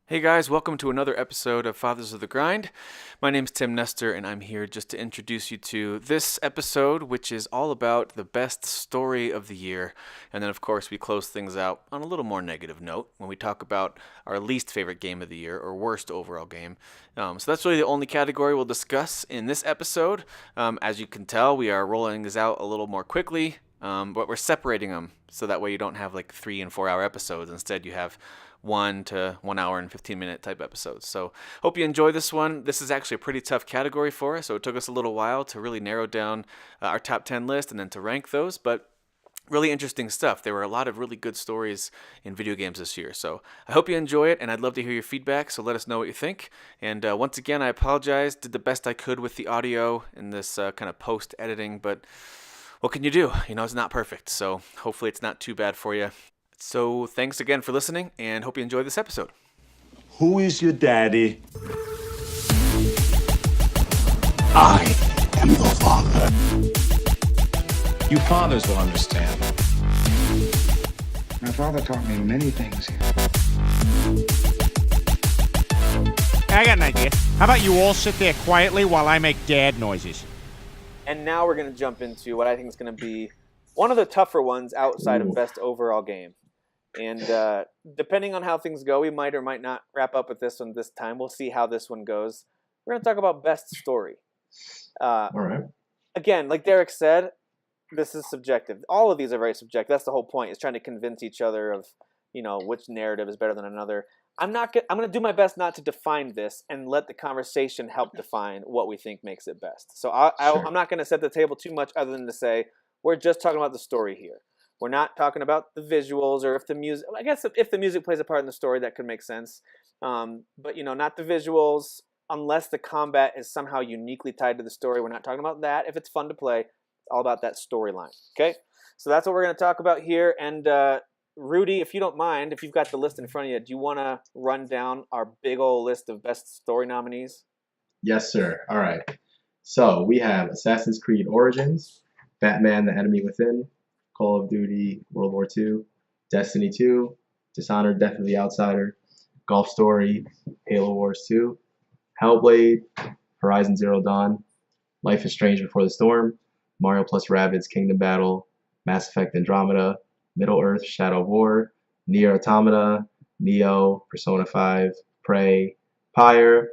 Hey guys, welcome to another episode of Fathers of the Grind. My name's Tim Nestor, and I'm here just to introduce you to this episode, which is all about the best story of the year. And then, of course, we close things out on a little more negative note when we talk about our least favorite game of the year or worst overall game. So that's really the only category we'll discuss in this episode. As you can tell, we are rolling this out a little more quickly, but we're separating them so that way you don't have like 3 and 4 hour episodes. Instead, you have 1 to 1 hour and 15-minute type episodes. So hope you enjoy this one. This is actually a pretty tough category for us, so it took us a little while to really narrow down our top 10 list and then to rank those, but really interesting stuff. There were a lot of really good stories in video games this year. So I hope you enjoy it, and I'd love to hear your feedback, so let us know what you think. And once again, I apologize. Did the best I could with the audio in this kind of post-editing, but what can you do? You know, it's not perfect, so hopefully it's not too bad for you. So thanks again for listening, and hope you enjoy this episode. Who is your daddy? I am your father. You fathers will understand. My father taught me many things. I got an idea. How about you all sit there quietly while I make dad noises? And now we're going to jump into what I think is going to be one of the tougher ones outside of best overall game. And depending on how things go, we might or might not wrap up with this one this time. We'll see how this one goes. We're going to talk about best story. All right. Again, like Derek said, this is subjective. All of these are very subjective. That's the whole point, is trying to convince each other of, you know, which narrative is better than another. I'm going to do my best not to define this and let the conversation help define what we think makes it best. So I'm not going to set the table too much other than to say we're just talking about the story here. We're not talking about the visuals or if the music. I guess if the music plays a part in the story, that could make sense. But, you know, not the visuals, unless the combat is somehow uniquely tied to the story. We're not talking about that. If it's fun to play, it's all about that storyline. Okay? So that's what we're going to talk about here. And Rudy, if you don't mind, if you've got the list in front of you, do you want to run down our big old list of best story nominees? Yes, sir. All right. So we have Assassin's Creed Origins, Batman: The Enemy Within, Call of Duty World War II, Destiny 2, Dishonored: Death of the Outsider, Golf Story, Halo Wars 2, Hellblade, Horizon Zero Dawn, Life is Strange Before the Storm, Mario plus Rabbids Kingdom Battle, Mass Effect Andromeda, Middle-earth: Shadow of War, Nier Automata, Neo, Persona 5, Prey, Pyre,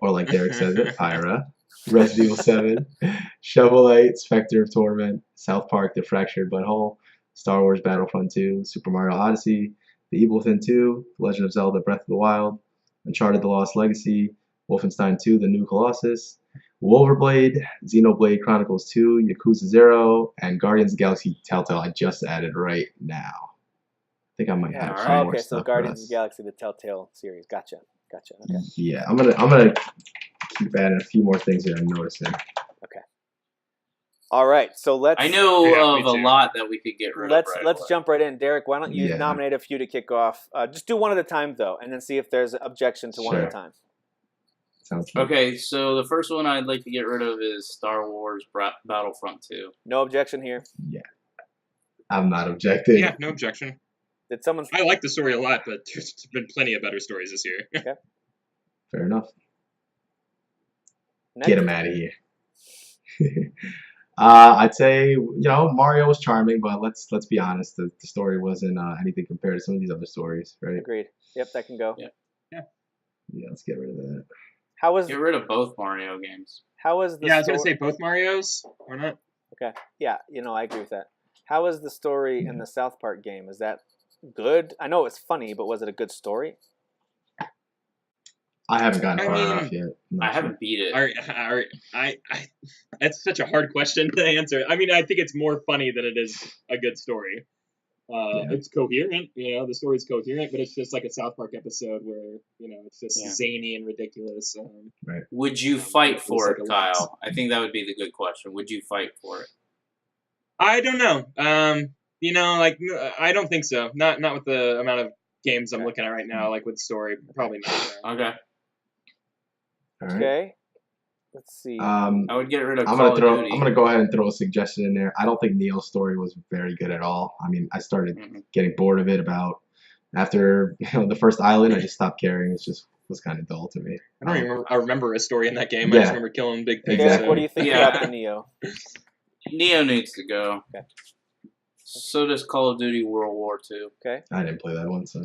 or like Derek says it, Pyra, Resident Evil 7, Shovel Knight, Spectre of Torment, South Park: The Fractured But Whole, Star Wars Battlefront 2, Super Mario Odyssey, The Evil Within 2, The Legend of Zelda: Breath of the Wild, Uncharted: The Lost Legacy, Wolfenstein 2: The New Colossus, Wolverblade, Xenoblade Chronicles 2, Yakuza 0, and Guardians of the Galaxy Telltale I just added right now. I think I might have some more Okay, stuff so Guardians for of the Galaxy, the Telltale series. Gotcha. Okay. Yeah, I'm gonna keep adding a few more things here I'm noticing. Okay. All right, so let's. I know of a lot that we could get rid of. Let's jump right in, Derek. Why don't you Yeah. nominate a few to kick off? Just do one at a time, though, and then see if there's objection to one at a Sure. time. Sounds good. Okay, so the first one I'd like to get rid of is Star Wars Battlefront 2. No objection here. Yeah, I'm not objecting. Yeah, no objection. Did someone? I like the story a lot, but there's been plenty of better stories this year. Fair enough. Next? Get him out of here. I'd say, you know, Mario was charming, but let's be honest, the story wasn't anything compared to some of these other stories, right? Agreed. Yep, that can go. Yeah. Yeah, let's get rid of that. How was? Get rid of both Mario games. How was the? Yeah, I was going to say both Marios, or not? Okay. Yeah, you know, I agree with that. How was the story in the South Park game? Is that good? I know it's funny, but was it a good story? I haven't gotten far enough yet. I haven't beat it. That's such a hard question to answer. I mean, I think it's more funny than it is a good story. It's coherent, you know, the story's coherent, but it's just like a South Park episode where, you know, it's just zany and ridiculous. Right. Would you fight for it, like a Kyle? I think that would be the good question. Would you fight for it? I don't know. You know, like, I don't think so. Not with the amount of games I'm looking at right now, like with story, probably not. Okay. All right. Okay. Let's see. I would get rid of I'm Call of gonna Duty. go ahead and throw a suggestion in there. I don't think Neil's story was very good at all. I mean, I started getting bored of it about After the first island, I just stopped caring. It just was kind of dull to me. I don't even remember a story in that game. I Yeah. just remember killing big things. Exactly. Derek, what do you think Yeah. about the Neo? Neo needs to go. Okay. So does Call of Duty World War II. Okay. I didn't play that one, so.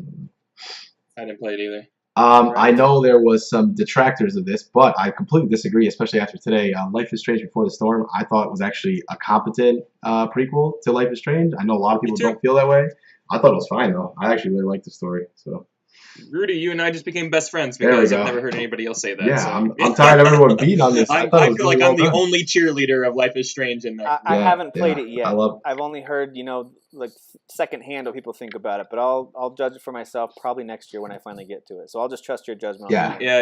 I didn't play it either. I know there was some detractors of this, but I completely disagree, especially after today. Life is Strange Before the Storm, I thought it was actually a competent prequel to Life is Strange. I know a lot of people too. don't feel that way. I thought it was fine, though. I actually really liked the story. So Rudy, you and I just became best friends There we because go. I've never heard anybody else say that. yeah, so. I'm tired of everyone beating on this. I thought it was feel like really I'm the well done. only cheerleader of Life is Strange in that. I Yeah, haven't played yeah. it yet. I love- I've only heard, like secondhand what people think about it, but I'll judge it for myself probably next year when I finally get to it. So I'll just trust your judgment. Yeah. On that. Yeah,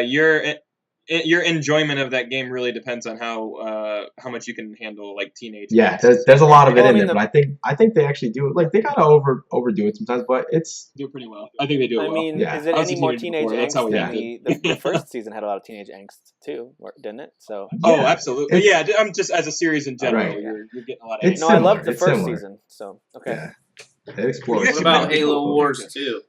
your enjoyment of that game really depends on how much you can handle like teenage. Yeah, games. there's a lot of it Well, I in mean, there, but I think they actually do it. Like they gotta overdo it sometimes, but it's do pretty well. I think they do it I well. mean, Yeah. is it I was any a more teenager teenage before, that's angst how we than acted. the first season had a lot of teenage angst too, didn't it? So Oh, yeah, absolutely. it's- Yeah, I'm just as a series in general, Right. you're getting a lot of. It's no, I similar, loved the it's first similar. season. So okay. yeah. It explores. You What actually about might be Halo cool. Wars 2?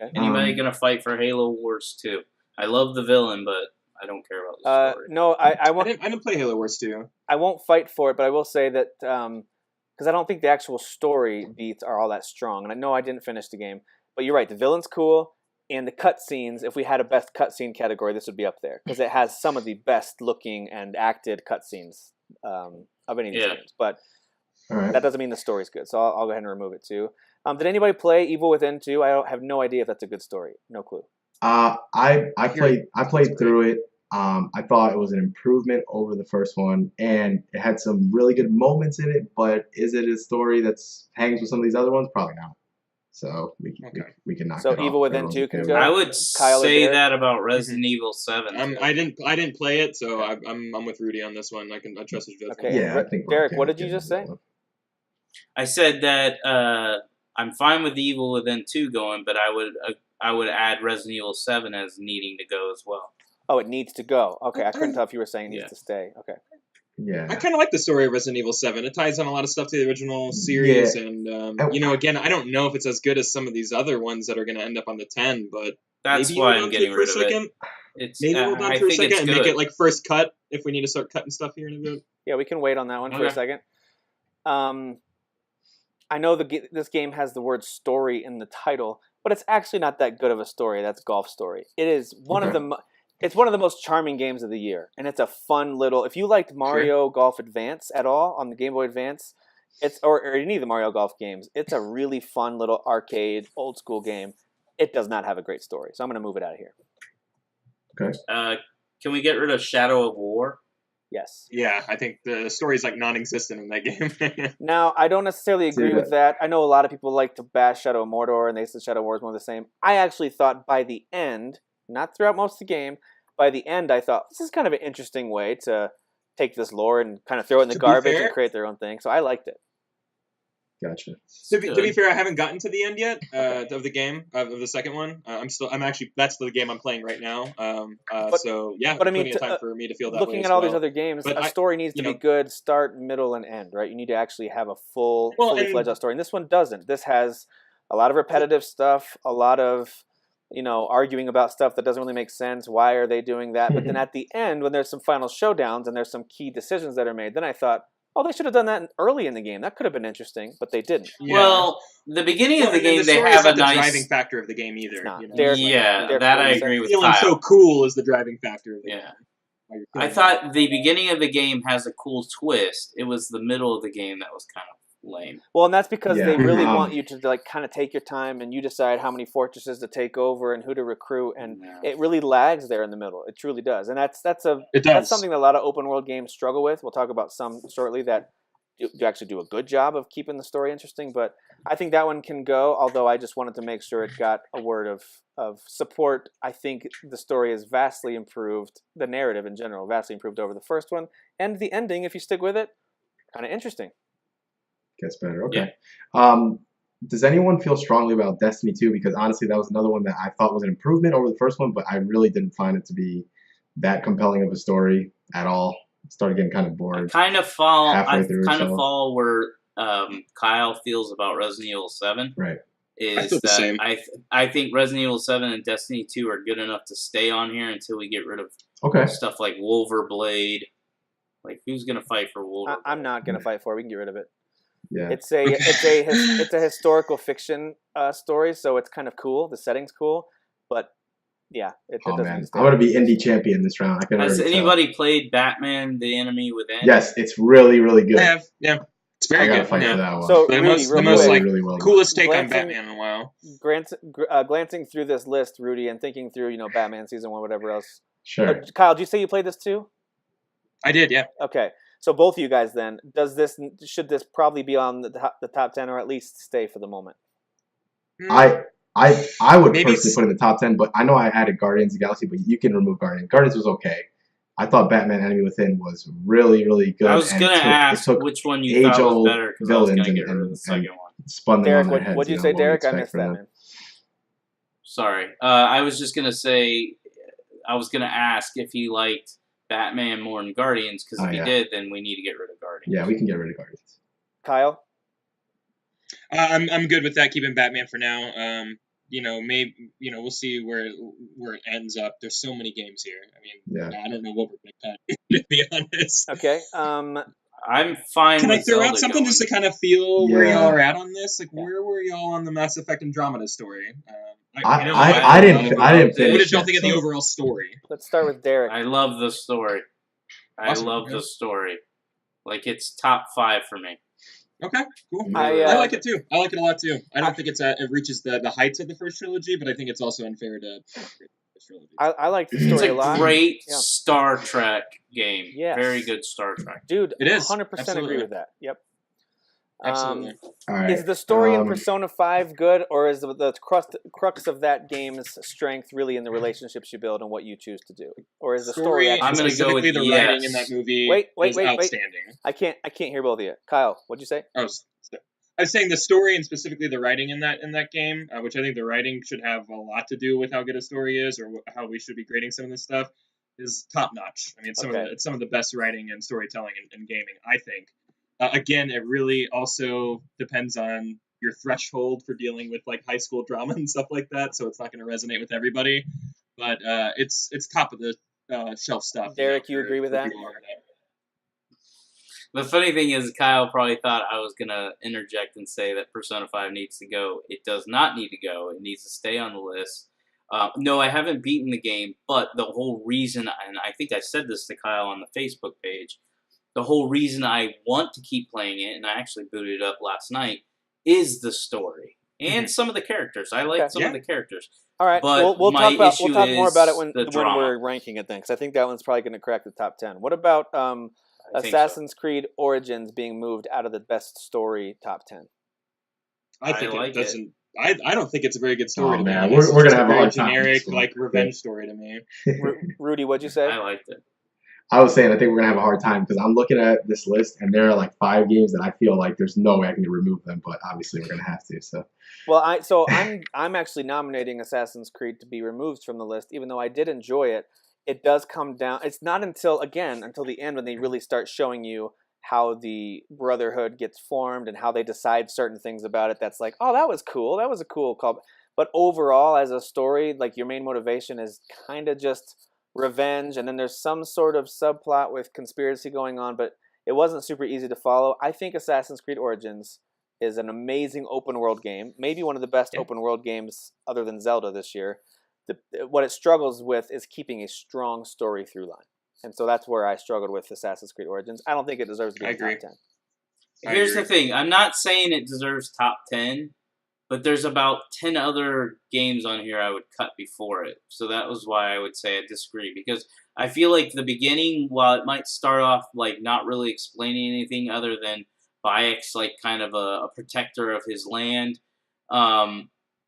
Okay. Anybody gonna fight for Halo Wars 2? I love the villain, but I don't care about the story. No, I I won't. didn't play Halo Wars 2. I won't fight for it, but I will say that because I don't think the actual story beats are all that strong. And I know I didn't finish the game, but you're right. The villain's cool, and the cutscenes. If we had a best cutscene category, this would be up there because it has some of the best looking and acted cutscenes of any of these Yeah. games. But All right. that doesn't mean the story's good, so I'll go ahead and remove it too. Did anybody play Evil Within 2? Have no idea if that's a good story. No clue. I played through it. I thought it was an improvement over the first one, and it had some really good moments in it. But is it a story that's hangs with some of these other ones? Probably not. So we can knock So it off. Evil Within Everyone's 2 okay can with go? it. I would Kyle or say Derek? that about Resident Evil 7. I didn't play it, so I'm with Rudy on this one. I trust his judgment. Okay. Yeah, I think we're Derek, okay what with did you getting just say? that one. I said that I'm fine with Evil Within 2 going, but I would add Resident Evil 7 as needing to go as well. Oh, it needs to go. Okay, I couldn't tell if you were saying it needs Yeah. to stay. Okay. Yeah. I kind of like the story of Resident Evil 7. It ties on a lot of stuff to the original series, and again, I don't know if it's as good as some of these other ones that are going to end up on the 10, but That's maybe why hold I'm on to getting it for a rid of it. second. It's, Maybe hold on I for a think second it's and good. make it like first cut if we need to start cutting stuff here in a bit. Yeah, we can wait on that one for a Okay. second. I know this game has the word story in the title, but it's actually not that good of a story. That's Golf Story. It is one of the it's one of the most charming games of the year, and it's a fun little. If you liked Mario Golf Advance at all on the Game Boy Advance, or any of the Mario Golf games, it's a really fun little arcade old school game. It does not have a great story, so I'm going to move it out of here. Okay. Can we get rid of Shadow of War? Yes. Yeah, I think the story is like non-existent in that game. Now, I don't necessarily agree See with that. I know a lot of people like to bash Shadow of Mordor, and they say Shadow of War is more of the same. I actually thought by the end, not throughout most of the game, by the end I thought, this is kind of an interesting way to take this lore and kind of throw it in the To be garbage fair- and create their own thing. So I liked it. Gotcha. To be fair, I haven't gotten to the end yet of the game of the second one. I'm actually that's the game I'm playing right now. So yeah, but I mean, plenty of time for me to feel that looking way at as all well. these other games, But a story needs to be good, start, middle, and end, right? You need to actually have a fully fledged out story. And this one doesn't. This has a lot of repetitive stuff, a lot of arguing about stuff that doesn't really make sense. Why are they doing that? But then at the end, when there's some final showdowns and there's some key decisions that are made, then I thought, oh, they should have done that early in the game. That could have been interesting, but they didn't. Yeah. Well, the beginning of the and game, the they story is have a not the nice driving factor of the game either. not. You know? Derek- Yeah, Derek, that what I do you say? agree with Feeling Kyle. so cool is the driving factor of the Yeah. game. While you're I feeling thought the beginning of the game has a cool twist. It was the middle of the game that was kind of lame. Well, and that's because Yeah. they really Mhm. want you to kind of take your time and you decide how many fortresses to take over and who to recruit, and Yeah. it really lags there in the middle. It truly does, and that's It does. that's something that a lot of open world games struggle with. We'll talk about some shortly that do actually do a good job of keeping the story interesting, but I think that one can go. Although I just wanted to make sure it got a word of support. I think the story is vastly improved. The narrative in general vastly improved over the first one, and the ending, if you stick with it, kind of interesting. Gets better. Okay. Does anyone feel strongly about Destiny 2? Because honestly, that was another one that I thought was an improvement over the first one, but I really didn't find it to be that compelling of a story at all. Started getting kind of bored. Kind of fall. Halfway I through, kind of so. fall where Kyle feels about Resident Evil 7. Right. I is feel the that same. I think Resident Evil 7 and Destiny 2 are good enough to stay on here until we get rid of Okay. stuff like Wolverblade. Like, who's gonna fight for Wolverblade? I'm not gonna fight for it. We can get rid of it. Yeah. It's a historical fiction story, so it's kind of cool. The setting's cool, but yeah, it Oh doesn't man, stay. I'm gonna be indie champion this round. I can Has already tell. anybody played Batman: The Enemy Within? Yes, it's really, really good. I have, yeah. It's very I gotta good. fight yeah. for that one. So The Rudy, most, real the most quick, like really well done. coolest take on Glancing- Batman in a while. glancing through this list, Rudy, and thinking through, Batman season 1, whatever else. Sure. Kyle, did you say you played this too? I did, yeah. Okay, so both of you guys then, should this probably be on the top 10 or at least stay for the moment? I would Maybe personally put it in the top 10, but I know I added Guardians of the Galaxy, but you can remove Guardians. Guardians was okay. I thought Batman Enemy Within was really, really good. I was and gonna ask it took which one you thought was age-old better because I was gonna villains get rid of the and second one. spun them Derek, on their heads. what did you know, say, what we Derek? I expect missed from that, them. man. Sorry, I was just gonna say, I was gonna ask if he liked Batman more than Guardians, because if he did, then we need to get rid of Guardians. Yeah, we can get rid of Guardians. Kyle? I'm good with that. Keeping Batman for now. Maybe we'll see where it ends up. There's so many games here. I mean, I don't know what we're gonna cut. To be honest. Okay. I'm fine. Can with I throw Zelda out something going. just to kind of feel where Yeah. y'all are at on this? Like, where were y'all on the Mass Effect Andromeda story? I didn't What finish did y'all it, think of the so- overall story? Let's start with Derek. I love the story. Awesome, I love okay. the story. Like, it's top 5 for me. Okay, cool. I like it too. I like it a lot too. I don't think it reaches the heights of the first trilogy, but I think it's also unfair to the first trilogy. I like the It's story a a lot. great Yeah. Star Trek game. Yes. Very good Star Trek. Dude, It is. 100% Absolutely. agree with that. Yep. Absolutely. All right. Is the story in Persona 5 good, or is the crux of that game's strength really in the relationships you build and what you choose to do? Or is the story Story actually... I'm gonna go specifically with the yes. writing in that movie Wait, is outstanding. I can't hear both of you. Kyle, what'd you say? I was saying the story and specifically the writing in that game, which I think the writing should have a lot to do with how good a story is, or how we should be grading some of this stuff, is top notch. I mean, it's some of the best writing and storytelling in gaming, I think. Again, it really also depends on your threshold for dealing with like high school drama and stuff like that, so it's not going to resonate with everybody. But it's top of the shelf stuff. Derek, you agree with that? people who are into it. The funny thing is, Kyle probably thought I was going to interject and say that Persona 5 needs to go. It does not need to go. It needs to stay on the list. No, I haven't beaten the game, but the whole reason, and I think I said this to Kyle on the Facebook page, the whole reason I want to keep playing it, and I actually booted it up last night, is the story. And some of the characters. I like some of the characters. All right, But we'll my talk more issue about it is when the drama. we're ranking it then, because I think that one's probably going to crack the top 10. What about I think Assassin's Creed Origins being moved out of the best story top 10? I think like it doesn't. I don't think it's a very good story. Oh, to me. man, It's we're just gonna have a very hard time with generic, this one. like revenge story to me. Rudy, what'd you say? I liked it. I was saying I think we're gonna have a hard time because I'm looking at this list and there are like 5 games that I feel like there's no way I can remove them, but obviously we're gonna have to. So Well, I'm actually nominating Assassin's Creed to be removed from the list, even though I did enjoy it. It does come down. It's not until the end when they really start showing you how the Brotherhood gets formed and how they decide certain things about it. That's like, oh, that was cool. That was a cool call. But overall, as a story, like your main motivation is kind of just revenge, and then there's some sort of subplot with conspiracy going on. But it wasn't super easy to follow. I think Assassin's Creed Origins is an amazing open world game, maybe one of the best open world games other than Zelda this year. What it struggles with is keeping a strong story through line. And so that's where I struggled with Assassin's Creed Origins. I don't think it deserves to be I in agree. top 10. Here's the thing. I'm not saying it deserves top 10, but there's about 10 other games on here I would cut before it. So that was why I would say I disagree. Because I feel like the beginning, while it might start off like not really explaining anything other than Bayek's like kind of a protector of his land,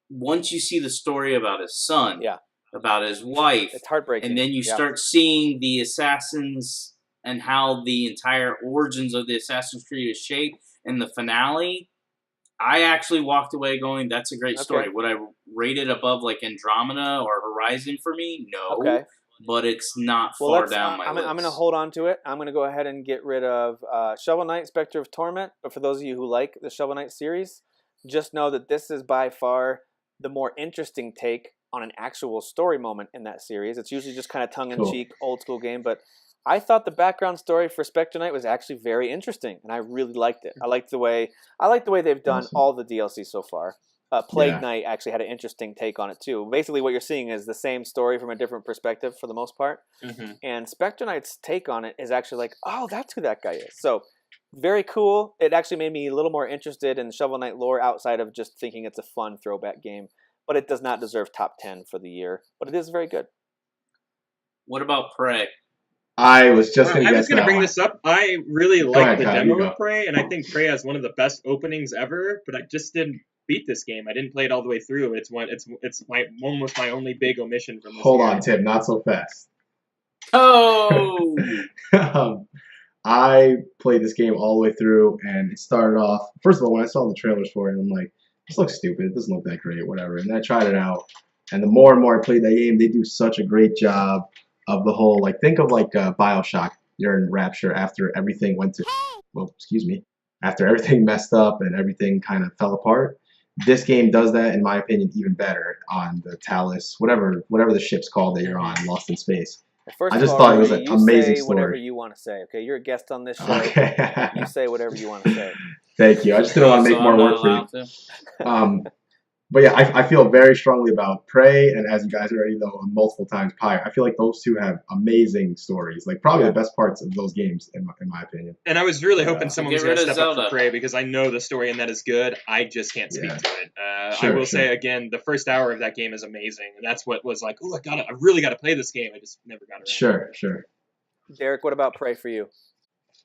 once you see the story about his son, about his wife, it's heartbreaking. and then you start seeing the assassins and how the entire origins of the Assassin's Creed is shaped, and the finale, I actually walked away going, that's a great story. Would I rate it above like Andromeda or Horizon for me? No. Okay. But it's not far down my I'm list. going to hold on to it. I'm going to go ahead and get rid of Shovel Knight, Spectre of Torment. But for those of you who like the Shovel Knight series, just know that this is by far the more interesting take on an actual story moment in that series. It's usually just kind of tongue-in-cheek, old school game, but I thought the background story for Spectre Knight was actually very interesting, and I really liked it. I like the way they've done all the DLC so far. Plague Knight actually had an interesting take on it too. Basically, what you're seeing is the same story from a different perspective for the most part. Mm-hmm. And Spectre Knight's take on it is actually like, oh, that's who that guy is. So very cool. It actually made me a little more interested in Shovel Knight lore outside of just thinking it's a fun throwback game. But it does not deserve top 10 for the year. But it is very good. What about Prey? I was just going to bring this up. I really like the Kyle, demo of Prey, and I think Prey has one of the best openings ever. But I just didn't beat this game. I didn't play it all the way through. It's almost my only big omission from this. Hold on, Tim, not so fast. Oh. I played this game all the way through, and it started off. First of all, when I saw the trailers for it, I'm like, this looks stupid. It doesn't look that great, whatever. And then I tried it out, and the more and more I played that game, they do such a great job of the whole, like, think of like Bioshock. You're in Rapture after everything after everything messed up and everything kind of fell apart. This game does that, in my opinion, even better on the Talus, whatever the ship's called that you're on, Lost in Space. First I just of all, thought it was an amazing say story. Whatever you want to say, okay? You're a guest on this show. Okay. You say whatever you want to say. Thank you. I just didn't want to make more work for you. But yeah, I feel very strongly about Prey, and as you guys already know multiple times, Pyre. I feel like those two have amazing stories. Like probably the best parts of those games, in my opinion. And I was really hoping someone was going to step up Zelda. for Prey because I know the story in that is good. I just can't speak to it. I will say again, the first hour of that game is amazing, and that's what was like, oh, I really got to play this game. I just never got around. Sure. Derek, what about Prey for you?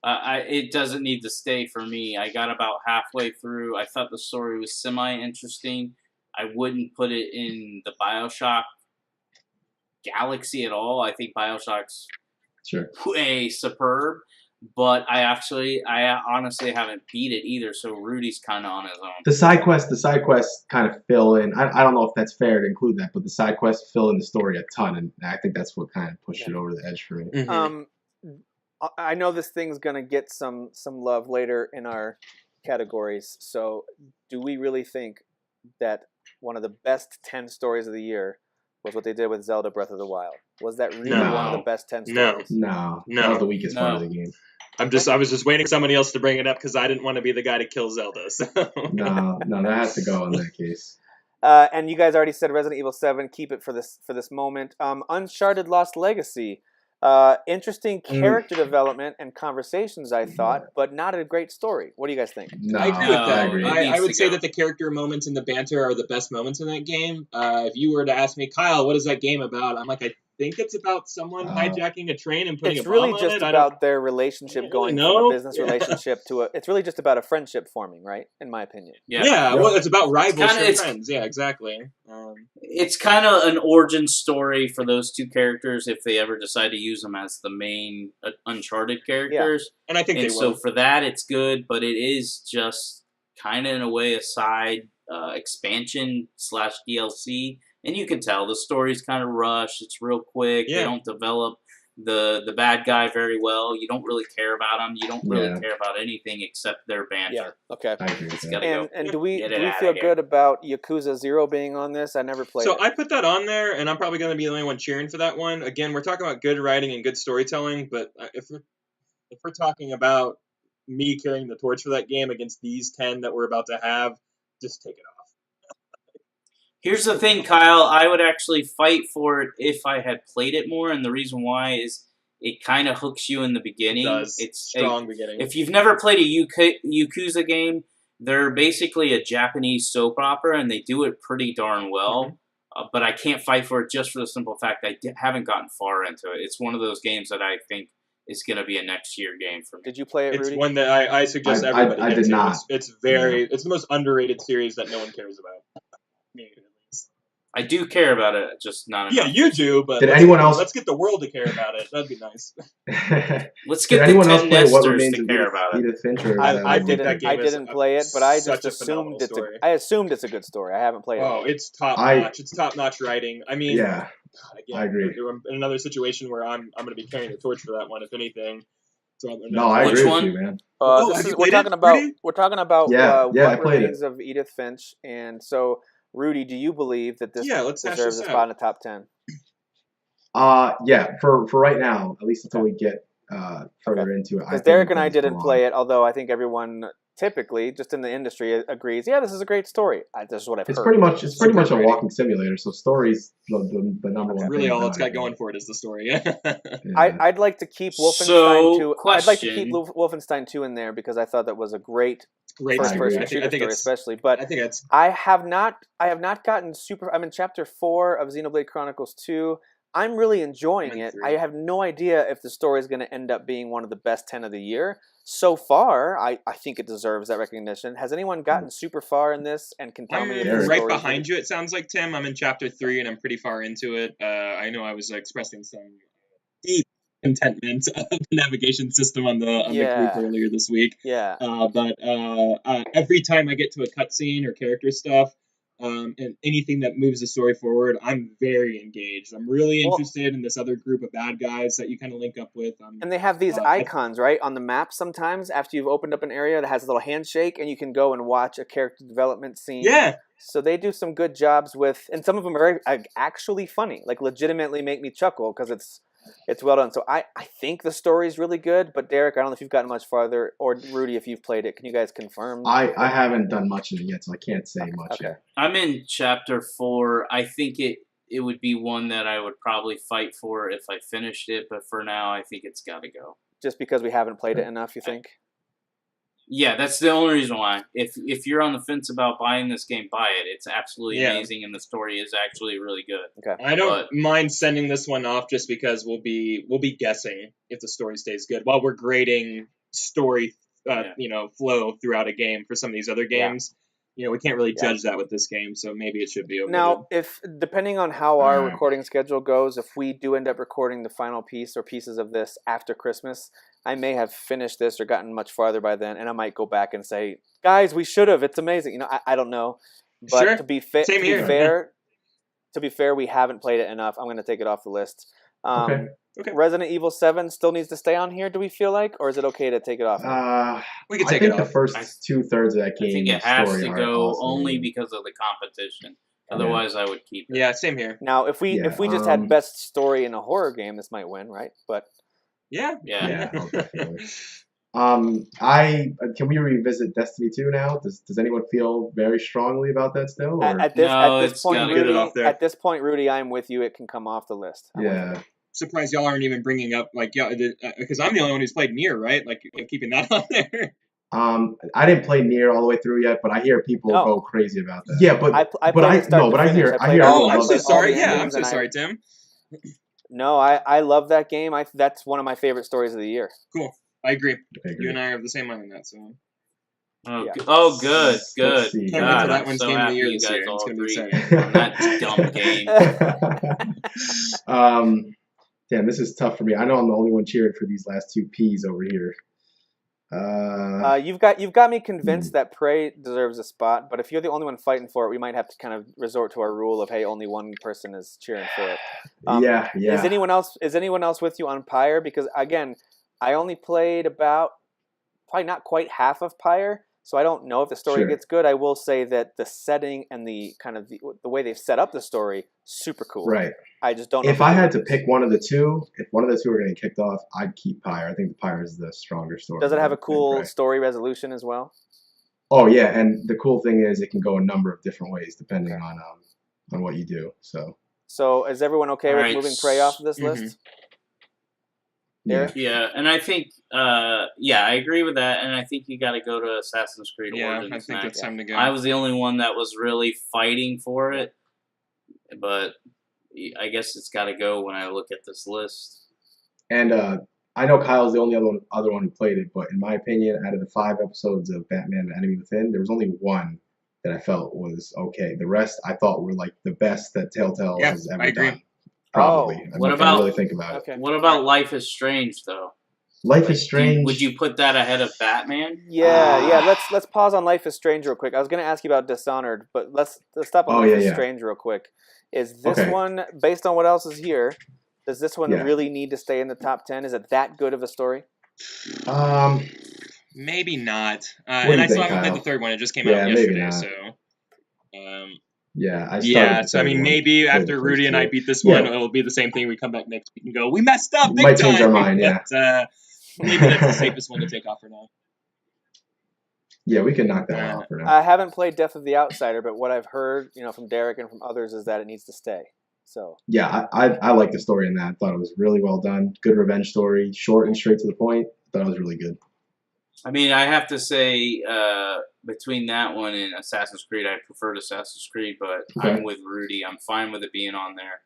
It doesn't need to stay for me. I got about halfway through. I thought the story was semi-interesting. I wouldn't put it in the Bioshock galaxy at all. I think Bioshock's way superb, but I honestly haven't beat it either, so Rudy's kind of on his own. The side quests kind of fill in. I don't know if that's fair to include that, but the side quests fill in the story a ton, and I think that's what kind of pushed it over the edge for me. Mm-hmm. I know this thing's going to get some love later in our categories, so do we really think that one of the best 10 stories of the year was what they did with Zelda Breath of the Wild? Was that really one of the best 10 stories? No. That was the weakest part of the game. I was just waiting for somebody else to bring it up because I didn't want to be the guy to kill Zelda. So. No, that has to go in that case. And you guys already said Resident Evil 7. Keep it for this moment. Uncharted Lost Legacy. Interesting character development and conversations, I thought, but not a great story. What do you guys think? No, I agree with that. I agree. I would say that the character moments and the banter are the best moments in that game. If you were to ask me, Kyle, what is that game about? I'm like, I think it's about someone hijacking a train and putting a bomb on it. It's really just about their relationship going from a business relationship to a... It's really just about a friendship forming, right? In my opinion. Yeah, well, it's about rivals and friends. Yeah, exactly. It's kind of an origin story for those two characters if they ever decide to use them as the main Uncharted characters. Yeah. And I think they will. So for that, it's good, but it is just kind of, in a way, a side expansion / DLC. And you can tell the story's kind of rushed. It's real quick. Yeah. They don't develop the bad guy very well. You don't really care about him. You don't really care about anything except their banter. Yeah. Okay. I agree with that. And do we feel good about Yakuza 0 being on this? I never played it. So I put that on there, and I'm probably going to be the only one cheering for that one. Again, we're talking about good writing and good storytelling, but if we're talking about me carrying the torch for that game against these 10 that we're about to have, just take it off. Here's the thing, Kyle. I would actually fight for it if I had played it more, and the reason why is it kind of hooks you in the beginning. It does. It's strong beginning. If you've never played a Yakuza game, they're basically a Japanese soap opera, and they do it pretty darn well. Mm-hmm. But I can't fight for it just for the simple fact I haven't gotten far into it. It's one of those games that I think is going to be a next year game for me. Did you play it, Rudy? It's one that I suggest everybody I did not. It's it's the most underrated series that no one cares about. I do care about it, just not enough. Yeah, you do, but let's get the world to care about it. That'd be nice. Let's get the 10 nesters to care about it. Edith Fincher. I didn't play it, but I just assumed it's a good story. I haven't played it. Oh, it's top notch. It's top notch writing. I mean, again, I agree. In another situation where I'm going to be carrying the torch for that one, if anything. No, I Which agree one? with you, man. This have is you we're played talking it, about Rudy? Yeah, I what played remains it. of Edith Finch, and so Rudy, do you believe that this Yeah, let's hash deserves a this spot out. in the top 10? Yeah, for right now, at least until Okay. we get further into it. Because I Derek think and that I this didn't play belongs. it, although I think everyone typically, just in the industry, agrees. Yeah, this is a great story. This is what I've It's heard. pretty much a Super walking simulator. So stories, the number Okay. one Really, thing all about it's got it, going for it is the story. yeah. I'd like to keep Wolfenstein So, 2. I'd like to keep Wolfenstein 2 in there because I thought that was a great Great I story. agree. first-person shooter I think story, it's. especially. But I think it's. I have not gotten super. I'm in chapter 4 of Xenoblade Chronicles 2. I'm really enjoying I'm in it. 3. I have no idea if the story is going to end up being one of the best 10 of the year. So far, I think it deserves that recognition. Has anyone gotten super far in this and can tell me if the I'm story right is behind you. It sounds like, Tim. I'm in chapter 3, and I'm pretty far into it. I know I was expressing some deep contentment of the navigation system on the group earlier this week. Yeah. But every time I get to a cutscene or character stuff, and anything that moves the story forward, I'm very engaged. I'm really interested in this other group of bad guys that you kind of link up with. And they have these icons, right, on the map sometimes after you've opened up an area that has a little handshake, and you can go and watch a character development scene. Yeah. So they do some good jobs with, and some of them are very, actually funny, like legitimately make me chuckle because it's well done. So I think the story is really good, but Derek, I don't know if you've gotten much farther, or Rudy, if you've played it. Can you guys confirm? I haven't done much in it yet, so I can't say much yet. I'm in chapter 4. I think it would be one that I would probably fight for if I finished it, but for now, I think it's got to go. Just because we haven't played it enough, you think? Yeah, that's the only reason why. If you're on the fence about buying this game, buy it. It's absolutely amazing, and the story is actually really good. Okay. I don't mind sending this one off just because we'll be guessing if the story stays good while we're grading story, flow throughout a game for some of these other games. We can't really judge that with this game, so maybe it should be omitted. Now, if depending on how our recording schedule goes, if we do end up recording the final piece or pieces of this after Christmas, I may have finished this or gotten much farther by then, and I might go back and say, "Guys, we should have. It's amazing." I don't know, but Sure. to be fair, we haven't played it enough. I'm going to take it off the list. Okay. Resident Evil 7 still needs to stay on here. Do we feel like, or is it okay to take it off? We can take it off. I think the first 2/3 of that game. I think it has story to are go awesome. only because of the competition. Otherwise, I would keep it. Yeah, same here. Now, if we just had best story in a horror game, this might win, right? But Yeah. Oh, definitely. Can we revisit Destiny 2 now? Does anyone feel very strongly about that still? Or? At this point, Rudy, I'm with you. It can come off the list. Yeah. Surprised y'all aren't even bringing up because I'm the only one who's played Nier, right? Like keeping that on there. I didn't play Nier all the way through yet, but I hear people go crazy about that. Yeah, but I hear. Oh, I'm so sorry. Yeah, I'm so sorry, Tim. No, I love that game. That's one of my favorite stories of the year. Cool. I agree. You and I are of the same mind on that. So. Oh, good. Can't wait till God, that I'm one's so game of the happy year you this guys year. all It's gonna be agree on that dumb game. Damn, this is tough for me. I know I'm the only one cheering for these last two P's over here. You've got me convinced that Prey deserves a spot, but if you're the only one fighting for it, we might have to kind of resort to our rule of, hey, only one person is cheering for it. Yeah. Is anyone else with you on Pyre? Because again, I only played about probably not quite half of Pyre, so I don't know if the story gets good. I will say that the setting and the kind of the way they've set up the story, super cool. Right. I just don't know. If I had to pick one of the two, if one of the two are going to get kicked off, I'd keep Pyre. I think the Pyre is the stronger story. Does it have a cool story resolution as well? Oh yeah, and the cool thing is it can go a number of different ways depending on what you do. So is everyone okay with moving Prey off of this list? Yeah, and I think, I agree with that, and I think you got to go to Assassin's Creed Origins. I think it's time to go. I was the only one that was really fighting for it, but I guess it's got to go when I look at this list. And I know Kyle's the only other one who played it, but in my opinion, out of the 5 episodes of Batman: The Enemy Within, there was only one that I felt was okay. The rest I thought were like the best that Telltale has ever done. Probably. What about? Really think about it. What about Life is Strange though? Life is Strange. Would you put that ahead of Batman? Yeah. Let's pause on Life is Strange real quick. I was going to ask you about Dishonored, but let's stop on Life is Strange real quick. Is this one, based on what else is here, does this one really need to stay in the top 10? Is it that good of a story? Maybe not. What do And you I still think, haven't played Kyle? the third one. It just came Yeah, out maybe yesterday, not. so. Yeah, I started Yeah, the so I third mean, one. maybe Played the after first Rudy and I two. beat this Yeah, one, it'll be the same thing. We come back next week and go, we messed up big might change time. our mind. Yeah, But maybe that's the safest one to take off for now. yeah, we can knock that one off for now. I haven't played Death of the Outsider, but what I've heard, from Derek and from others is that it needs to stay. So Yeah, I like the story in that. I thought it was really well done. Good revenge story, short and straight to the point. I thought it was really good. I mean, I have to say, between that one and Assassin's Creed, I preferred Assassin's Creed, but Okay. I'm with Rudy. I'm fine with it being on there.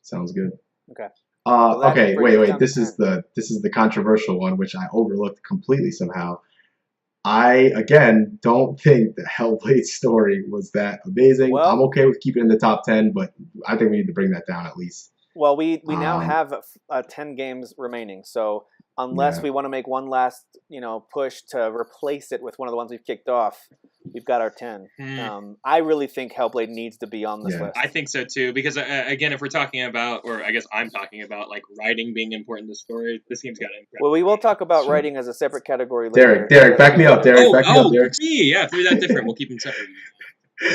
Sounds good. okay. Well, that Okay, brings us wait. down to This is the controversial one, which I overlooked completely somehow. I again don't think the Hellblade's story was that amazing. Well- I'm okay with keeping it in the top 10, but I think we need to bring that down at least. Well, we now have 10 games remaining, so unless Yeah. we want to make one last push to replace it with one of the ones we've kicked off, we've got our 10. I really think Hellblade needs to be on this Yeah. list. I think so too, because again, if we're talking about, or I guess I'm talking about, like writing being important in the story, this game's got incredible. Well, we will talk about Sure. writing as a separate category later. Derek, back me up. Derek, back me up. Derek. Me, yeah, through that different. We'll keep them separate.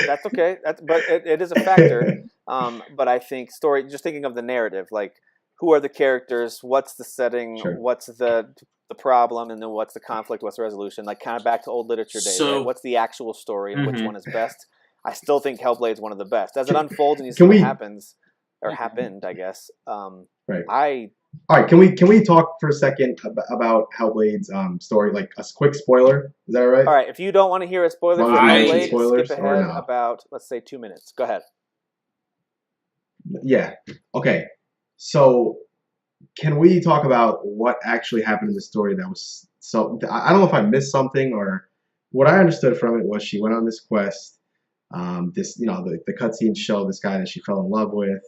That's okay. But it is a factor. But I think story, just thinking of the narrative, like who are the characters, what's the setting, Sure. what's the problem, and then what's the conflict, what's the resolution, like kind of back to old literature days. So- Right? What's the actual story and which Mhm. one is best? I still think Hellblade's one of the best. As it unfolds and you see can what we- happens, or happened, I guess. Right. All right, can we talk for a second about Hellblade's story, like a quick spoiler? Is that all right? All right, if you don't want to hear a spoiler for Want to mention Hellblade, spoilers skip or ahead no? about, let's say, 2 minutes. Go ahead. Yeah. Okay. So, can we talk about what actually happened in the story that was so? I don't know if I missed something, or what I understood from it was she went on this quest. The cutscenes show this guy that she fell in love with,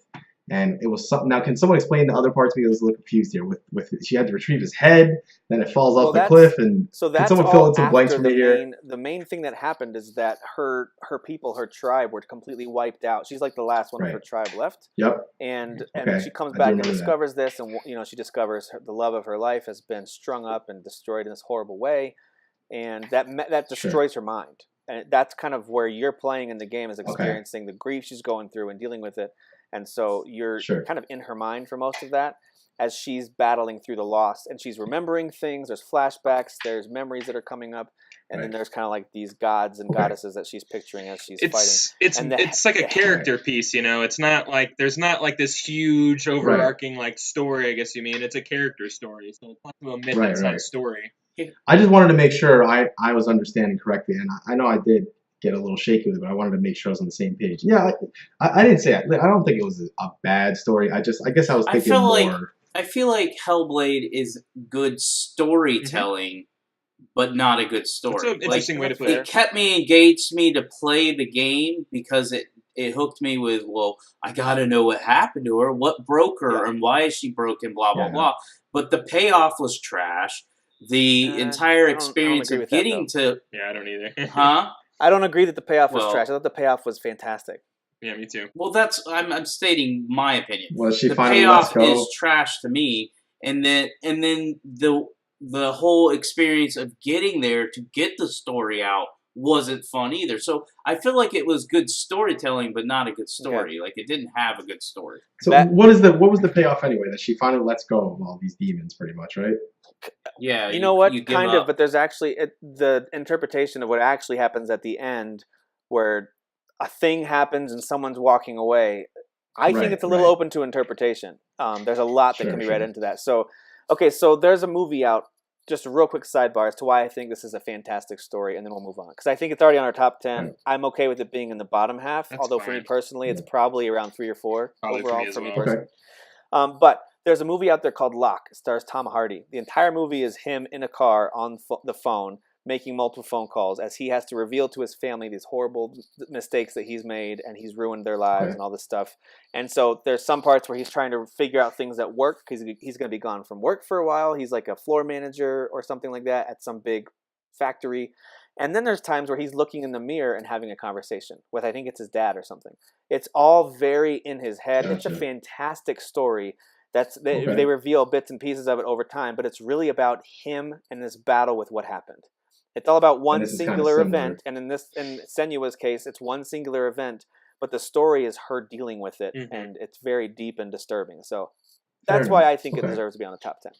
and it was something. Now, can someone explain the other parts? Because I was a little confused here. With she had to retrieve his head, then it falls off the cliff, and So can that's someone all fill in some blanks after for me here? the main thing that happened is that her people, her tribe, were completely wiped out. She's like the last one of her Right. tribe left, Yep. and Okay, she comes I do back and remember that. discovers this, and she discovers the love of her life has been strung up and destroyed in this horrible way, and that destroys her mind. And that's kind of where you're playing in the game, is experiencing the grief she's going through and dealing with it. And so you're kind of in her mind for most of that as she's battling through the loss. And she's remembering things. There's flashbacks. There's memories that are coming up. And then there's kind of like these gods and goddesses that she's picturing as she's fighting. It's like a character piece, It's not like there's not like this huge overarching like story, I guess you mean. It's a character story. So it's not a myth, it's not a story. I just wanted to make sure I was understanding correctly, and I know I did get a little shaky with it, but I wanted to make sure I was on the same page. Yeah, I didn't say I don't think it was a bad story. I guess I was thinking more. I feel like Hellblade is good storytelling, but not a good story. That's an interesting way to put it. It kept me engaged to play the game because it hooked me with, well, I gotta know what happened to her, what broke her, and why is she broken, blah, blah, blah. But the payoff was trash. The entire experience of getting to... Yeah, I don't either. Huh? I don't agree that the payoff was trash. I thought the payoff was fantastic. Yeah, me too. Well, I'm stating my opinion. Well, she the finally payoff lets go. is trash to me, and then the whole experience of getting there to get the story out wasn't fun either. So I feel like it was good storytelling, but not a good story. Like it didn't have a good story. So what was the payoff anyway? That she finally lets go of all these demons, pretty much, right? Yeah. You know what? You kind of, but there's actually the interpretation of what actually happens at the end, where a thing happens and someone's walking away. I think it's a little open to interpretation. There's a lot that can be read into that. So, okay, so there's a movie out. Just a real quick sidebar as to why I think this is a fantastic story, and then we'll move on. Because I think it's already on our top 10. I'm okay with it being in the bottom half, although for me personally, it's probably around 3 or 4 overall for me personally. But there's a movie out there called Locke. It stars Tom Hardy. The entire movie is him in a car on the phone, making multiple phone calls as he has to reveal to his family these horrible mistakes that he's made, and he's ruined their lives and all this stuff. And so there's some parts where he's trying to figure out things that work because he's going to be gone from work for a while. He's like a floor manager or something like that at some big factory. And then there's times where he's looking in the mirror and having a conversation with, I think it's his dad or something. It's all very in his head. It's a fantastic story They Okay. reveal bits and pieces of it over time, but it's really about him and this battle with what happened. It's all about And one this is kind of singular similar. event, and in Senua's case, it's one singular event, but the story is her dealing with it, and it's very deep and disturbing. So that's Fair why enough. I think it Okay. deserves to be on the top 10.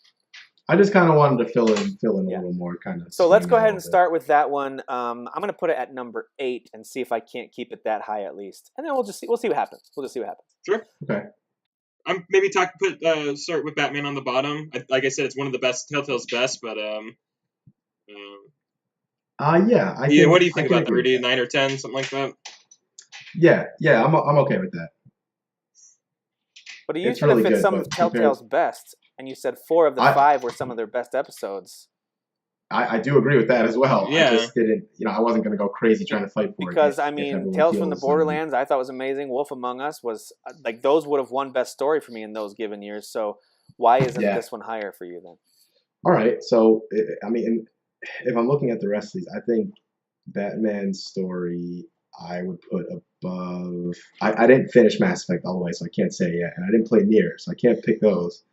I just kind of wanted to fill in Yeah. a little more, kind of. So let's swing go it a ahead and little bit. start with that one. I'm going to put it at number 8 and see if I can't keep it that high at least, and then we'll see what happens. We'll just see what happens. Sure. Okay. I'm maybe start with Batman on the bottom. Like I said, it's one of the best, Telltale's best. But Yeah. what do you I think can about that, agree with Rudy? that. 9 or 10, something like that. Yeah. I'm okay with that. But you It's said if really it's good, some but of Telltale's best, and you said 4 of the 5 were some of their best episodes. I do agree with that as well. Yeah. I just didn't, I wasn't going to go crazy trying to fight for it. Because, if I mean, everyone Tales from the feels, Borderlands, I thought was amazing. Wolf Among Us was, like, those would have won Best Story for me in those given years. So why isn't this one higher for you then? All right. So, I mean, if I'm looking at the rest of these, I think Batman's story I would put above. I didn't finish Mass Effect all the way, so I can't say yet. And I didn't play Nier, so I can't pick those.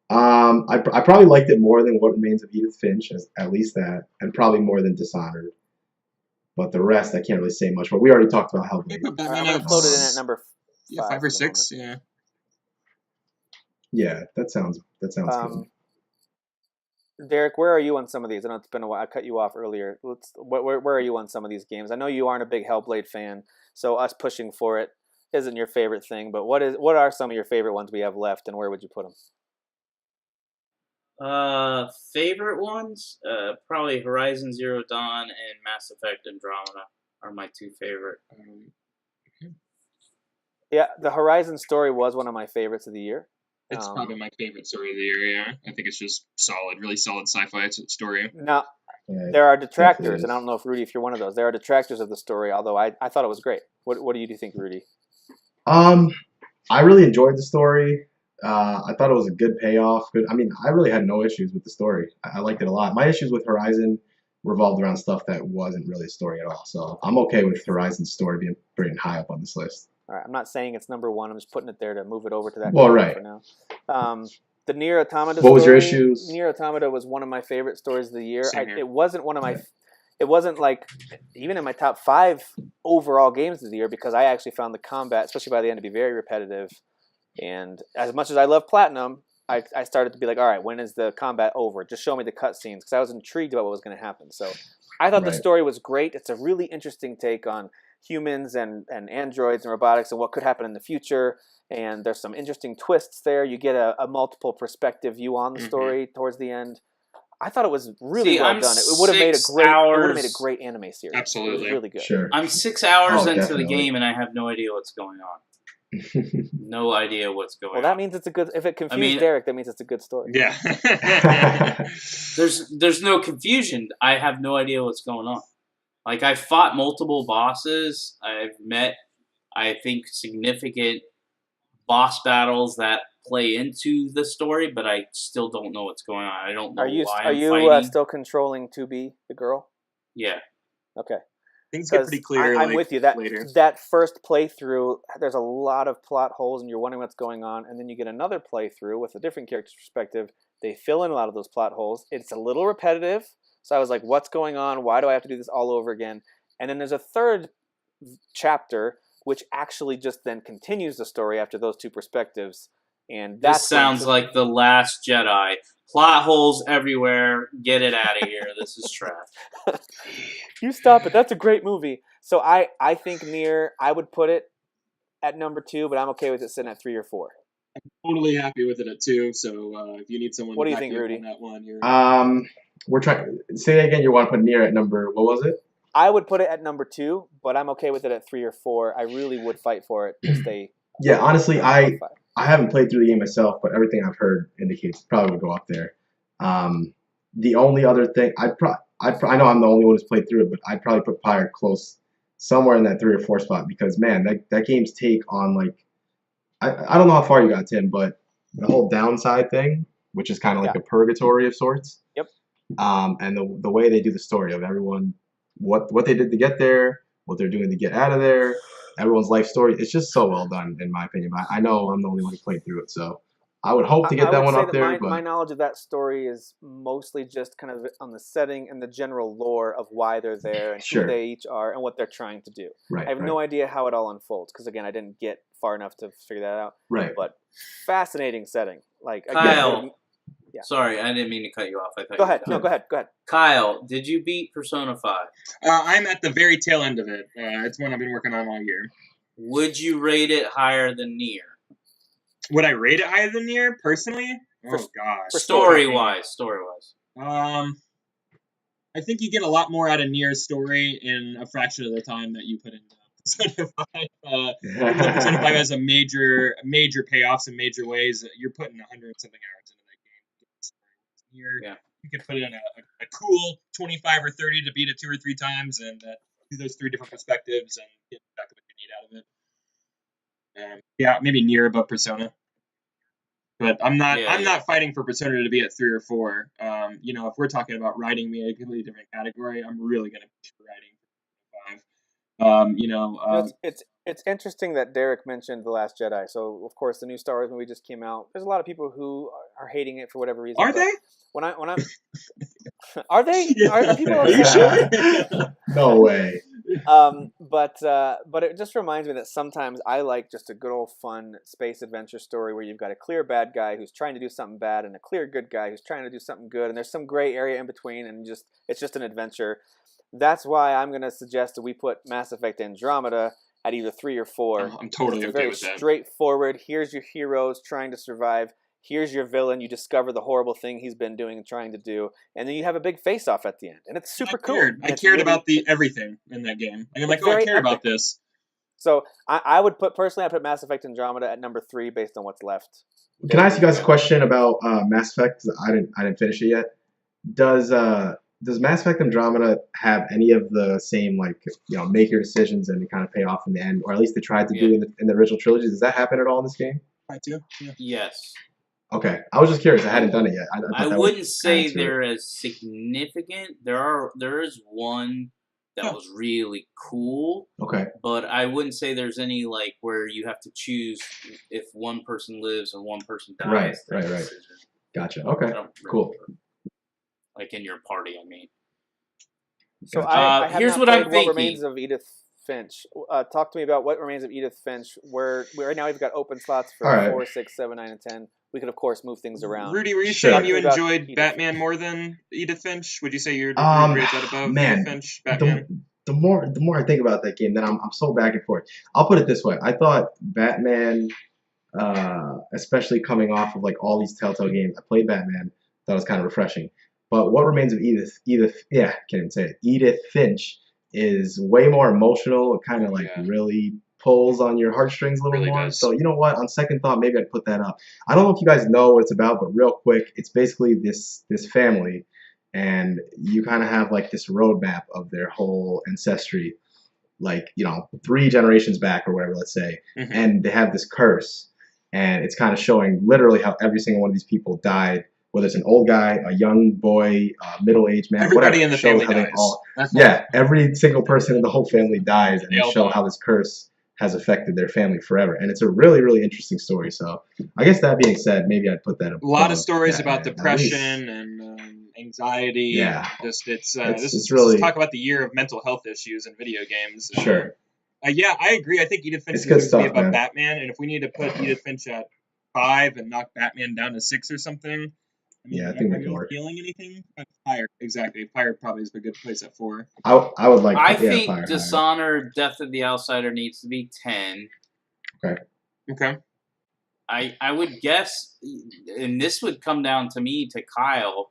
I probably liked it more than What Remains of Edith Finch, at least that, and probably more than Dishonored. But the rest, I can't really say much. But we already talked about Hellblade. I'm going to float it in at number 5. 5 or 6. Yeah. Yeah, that sounds good. Derek, where are you on some of these? I know it's been a while. I cut you off earlier. Where are you on some of these games? I know you aren't a big Hellblade fan, so us pushing for it isn't your favorite thing. But what are some of your favorite ones we have left, and where would you put them? Favorite ones? Probably Horizon Zero Dawn and Mass Effect Andromeda are my 2 favorite. Yeah, the Horizon story was one of my favorites of the year. It's probably my favorite story of the year, yeah. I think it's just solid, really solid sci-fi story. Now, there are detractors, and I don't know if Rudy, if you're one of those. There are detractors of the story, although I thought it was great. What do you think, Rudy? I really enjoyed the story. I thought it was a good payoff. I really had no issues with the story. I liked it a lot. My issues with Horizon revolved around stuff that wasn't really a story at all. So I'm okay with Horizon's story being pretty high up on this list. All right, I'm not saying it's number 1. I'm just putting it there to move it over to that. Well, right. For now. The Nier Automata. What was your issues? Nier Automata was one of my favorite stories of the year. It wasn't one of my. It wasn't like even in my top 5 overall games of the year because I actually found the combat, especially by the end, to be very repetitive. And as much as I love Platinum, I started to be like, all right, when is the combat over? Just show me the cutscenes because I was intrigued about what was going to happen. So I thought the story was great. It's a really interesting take on humans and androids and robotics and what could happen in the future. And there's some interesting twists there. You get a multiple perspective view on the story towards the end. I thought it was really well done. It would have made a great anime series. Absolutely. It was really good. Sure. I'm 6 hours into definitely. the game and I have no idea what's going on. No idea what's going on. Well, that means it's a good. If it confused Derek, that means it's a good story. Yeah. There's no confusion. I have no idea what's going on. Like, I fought multiple bosses. I've met, I think, significant boss battles that play into the story, but I still don't know what's going on. I don't know why I'm fighting. Are you still controlling 2B, the girl? Yeah. Okay. Things get pretty clear. I'm with you. That later. That first playthrough, there's a lot of plot holes, and you're wondering what's going on. And then you get another playthrough with a different character's perspective. They fill in a lot of those plot holes. It's a little repetitive, so I was like, "What's going on? Why do I have to do this all over again?" And then there's a third chapter which actually just then continues the story after those 2 perspectives. And that sounds like The Last Jedi. Plot holes everywhere. Get it out of here. This is trash. You stop it. That's a great movie. So I think Nier, I would put it at number 2, but I'm okay with it sitting at 3 or 4. I'm totally happy with it at 2. So if you need someone, what do you to back think, you up Rudy? on that one, we're trying. Say that again. You want to put Nier at number? What was it? I would put it at number 2, but I'm okay with it at 3 or 4. I really would fight for it to stay. Yeah, honestly, I haven't played through the game myself, but everything I've heard indicates it probably would go up there. The only other thing, I know I'm the only one who's played through it, but I'd probably put Pyre close, somewhere in that 3 or 4 spot because, man, that game's take on, like, I don't know how far you got, Tim, but the whole downside thing, which is kind of like a purgatory of sorts. Yep. And the way they do the story of everyone, what they did to get there, what they're doing to get out of there, everyone's life story. It's just so well done, in my opinion. But I know I'm the only one who played through it, so I would hope to get that would one say up that there, my but knowledge of that story is mostly just kind of on the setting and the general lore of why they're there and who sure. they each are and what they're trying to do. Right, I have right. no idea how it all unfolds because, again, I didn't get far enough to figure that out. Right. But fascinating setting. Like, again, Kyle, yeah. sorry, I didn't mean to cut you off. I thought Go you were ahead. done. No, go ahead. Go ahead. Kyle, did you beat Persona 5? I'm at the very tail end of it. It's one I've been working on all year. Would you rate it higher than Nier? Would I rate it higher than Nier, personally? For- Oh, gosh. Story-wise. I think you get a lot more out of Nier's story in a fraction of the time that you put into Persona 5. Even though Persona 5 has a major payoffs in major ways, you're putting 100 and something hours into that game. Nier, you could put in a cool 25 or 30 to beat it 2 or 3 times and do those 3 different perspectives and get exactly what you need out of it. Maybe Nier above Persona. But I'm not fighting for Persona to be at 3 or 4. If we're talking about writing me a completely different category, I'm really gonna push for writing 5. It's interesting that Derek mentioned The Last Jedi. So, of course, the new Star Wars movie just came out. There's a lot of people who are hating it for whatever reason. Are they? When I'm are they? Are people upset? No way. But it just reminds me that sometimes I like just a good old fun space adventure story where you've got a clear bad guy who's trying to do something bad and a clear good guy who's trying to do something good, and there's some gray area in between, and it's just an adventure. That's why I'm going to suggest that we put Mass Effect Andromeda at either 3 or 4. I'm totally okay with that. Very straightforward. Here's your heroes trying to survive. Here's your villain. You discover the horrible thing he's been doing and trying to do, and then you have a big face-off at the end, and it's super cool. I cared about everything in that game. I'm like, I care about this. So I would put Mass Effect Andromeda at number 3 based on what's left. Can I ask you guys a question about Mass Effect? 'Cause I didn't finish it yet. Does Mass Effect Andromeda have any of the same make your decisions and kind of pay off in the end, or at least they tried to do in the original trilogy? Does that happen at all in this game? I do. Yeah. Yes. Okay, I was just curious. I hadn't done it yet. I wouldn't say they're as significant. There is one that was really cool. Okay. But I wouldn't say there's any where you have to choose if one person lives or one person dies. Right. Gotcha. Okay. Cool. Like in your party, I mean. So I have here's not what I'm played thinking. What Remains of Edith Finch. Talk to me about What Remains of Edith Finch. Where right now we've got open slots for 4, 6, 7, 9, and 10. We could, of course, move things around. Rudy, were you saying you enjoyed Batman more than Edith Finch? Would you say you'd rate that above Edith Finch, Batman? The more I think about that game, then I'm so back and forth. I'll put it this way: I thought Batman, especially coming off of all these Telltale games, I played Batman. That was kind of refreshing. But What Remains of Edith, can't even say it. Edith Finch is way more emotional. It kind of really pulls on your heartstrings a little more. Does. So you know what? On second thought, maybe I'd put that up. I don't know if you guys know what it's about, but real quick, it's basically this family, and you kind of have this roadmap of their whole ancestry, 3 generations back or whatever, let's say, and they have this curse, and it's kind of showing literally how every single one of these people died. Whether it's an old guy, a young boy, a middle-aged man, everybody whatever. in the family dies. Every single person in the whole family dies, and they show how this curse has affected their family forever. And it's a really, really interesting story. So I guess that being said, maybe I'd put that up. A lot of stories about depression and anxiety. Yeah. Let's talk about the year of mental health issues in video games. Sure. I agree. I think Edith Finch needs to be above Batman. And if we need to put Edith Finch at 5 and knock Batman down to 6 or something, I think that can work. Feeling anything? Fire, exactly. Fire probably is a good place at 4. I would like. I think Fire, Dishonored, Death of the Outsider needs to be 10. Okay. I would guess, and this would come down to me to Kyle.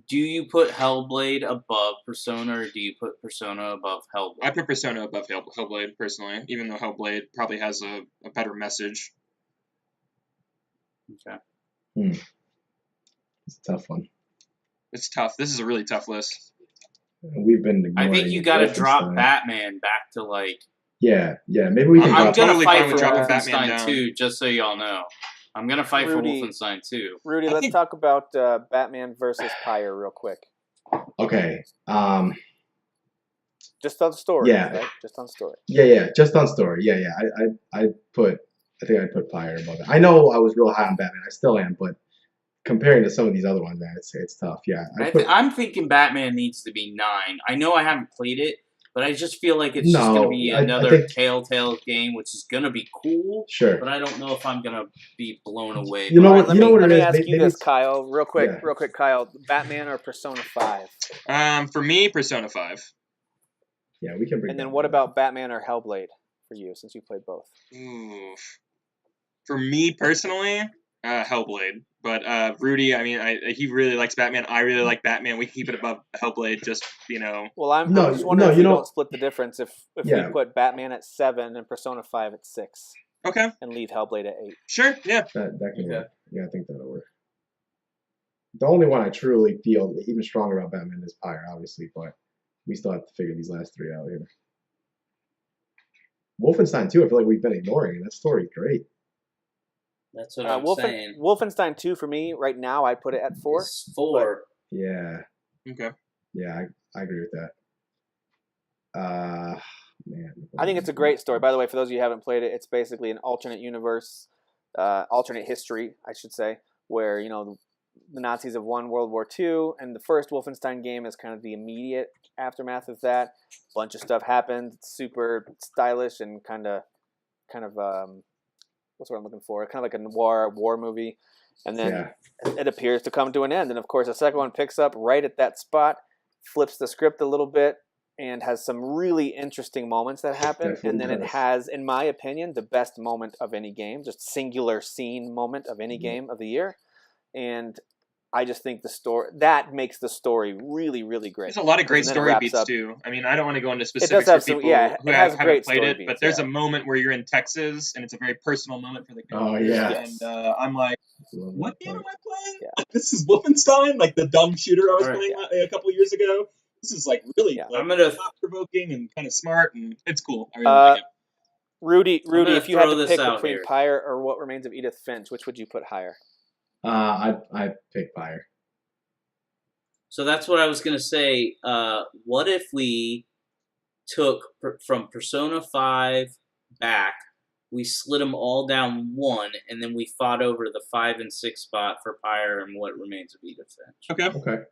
Do you put Hellblade above Persona, or do you put Persona above Hellblade? I put Persona above Hellblade personally, even though Hellblade probably has a better message. Okay. It's a tough one. It's tough. This is a really tough list. We've been. I think you got to drop Batman back to Yeah. Maybe we can. I'm gonna fight for Wolfenstein 2, just so y'all know. I'm gonna fight for Wolfenstein 2. Rudy, let's talk about Batman versus Pyre real quick. Okay. Just on story. Yeah. Right? Just on story. Yeah. Just on story. Yeah. I put I think I'd put Pyre above it. I know I was real high on Batman. I still am, but comparing to some of these other ones, man, it's tough. Yeah, I'm thinking Batman needs to be 9. I know I haven't played it, but I just feel like it's just going to be I another think, Telltale game, which is going to be cool. sure. But I don't know if I'm going to be blown away. You know by what? it. Let You know me, what let it me is? ask you Maybe this, it's- Kyle, real quick, Yeah. Kyle. Batman or Persona 5? For me, Persona 5. Yeah, we can bring. And then that what up. about Batman or Hellblade for you, since you played both? Ooh. For me personally, Hellblade. But Rudy, I mean, he really likes Batman. I really like Batman. We can keep it above Hellblade. Just Well, I'm No, just wondering no, if you we know- don't split the difference. If Yeah. we put Batman at 7 and Persona 5 at 6, okay, and leave Hellblade at 8. sure, yeah. That can work. Yeah, I think that'll work. The only one I truly feel even stronger about Batman is Pyre, obviously, but we still have to figure these last 3 out here. Wolfenstein 2, I feel like we've been ignoring, and that story's great. That's what I'm saying. Wolfenstein 2 for me right now, I'd put it at 4. It's 4. Yeah. Okay. Yeah, I agree with that. Man. I think it's a great story. By the way, for those of you who haven't played it, it's basically an alternate universe, alternate history, I should say, where the Nazis have won World War II, and the first Wolfenstein game is kind of the immediate aftermath of that. A bunch of stuff happened. It's super stylish and kind of what's what I'm looking for? Kind of like a war movie, and then it appears to come to an end. And of course, the second one picks up right at that spot, flips the script a little bit, and has some really interesting moments that happen. Definitely and then it does. has, in my opinion, the best moment of any game, just singular scene moment of any game of the year. And I just think the story that makes the story really, really great. There's a lot of great And then it story wraps beats up- too. I mean, I don't want to go into does specifics have for some- people yeah, who it has haven't great played story it, beats, but there's yeah. a moment where you're in Texas and it's a very personal moment for the characters. Oh, yeah. And I'm like, Love what that game am part. I playing? Yeah. This is Wolfenstein, like the dumb shooter I was Alright. playing a couple of years ago. This is like really Yeah. like, I'm gonna- thought-provoking and kind of smart, and it's cool. I really like it. Rudy, gonna if you had throw to this pick out between here. Pyre or What Remains of Edith Finch, which would you put higher? I pick Pyre. So that's what I was going to say. What if we took from Persona 5 back, we slid them all down 1, and then we fought over the 5 and 6 spot for Pyre and What Remains of Edith Finch? Okay. Okay.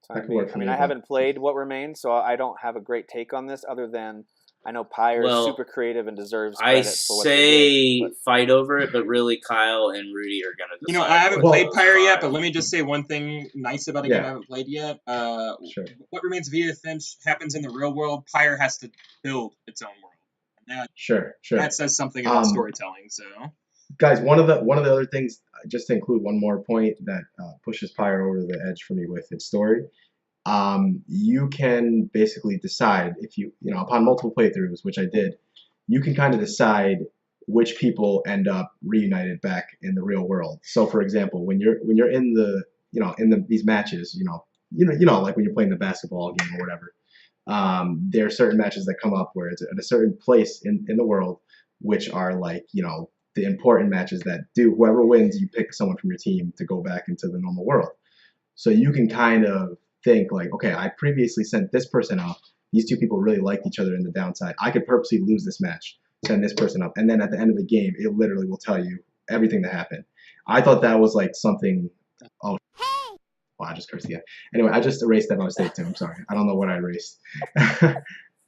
Fine That with could me. work for I mean, me, I but- haven't played What Remains, so I don't have a great take on this, other than I know Pyre Well, is super creative and deserves I credit for what they say did. fight over it, but really Kyle and Rudy are going to decide. You know, I haven't what played those Pyre yet, 5. but let me just say one thing nice about a game I haven't played yet. Sure. What Remains of Edith Finch happens in the real world. Pyre has to build its own world. And Sure. that says something about storytelling. So Guys, one of the other things, just to include one more point that pushes Pyre over the edge for me with its story, you can basically decide if you upon multiple playthroughs, which I did, you can kind of decide which people end up reunited back in the real world. So, for example, when you're in these matches, like when you're playing the basketball game or whatever, there are certain matches that come up where it's at a certain place in the world, which are like the important matches that whoever wins, you pick someone from your team to go back into the normal world. So you can kind of think like, okay, I previously sent this person up. These two people really liked each other in the downside. I could purposely lose this match, send this person up, and then at the end of the game, it literally will tell you everything that happened. I thought that was like something. Oh, wow, I just cursed again. Anyway, I just erased that mistake too. I'm sorry. I don't know what I erased.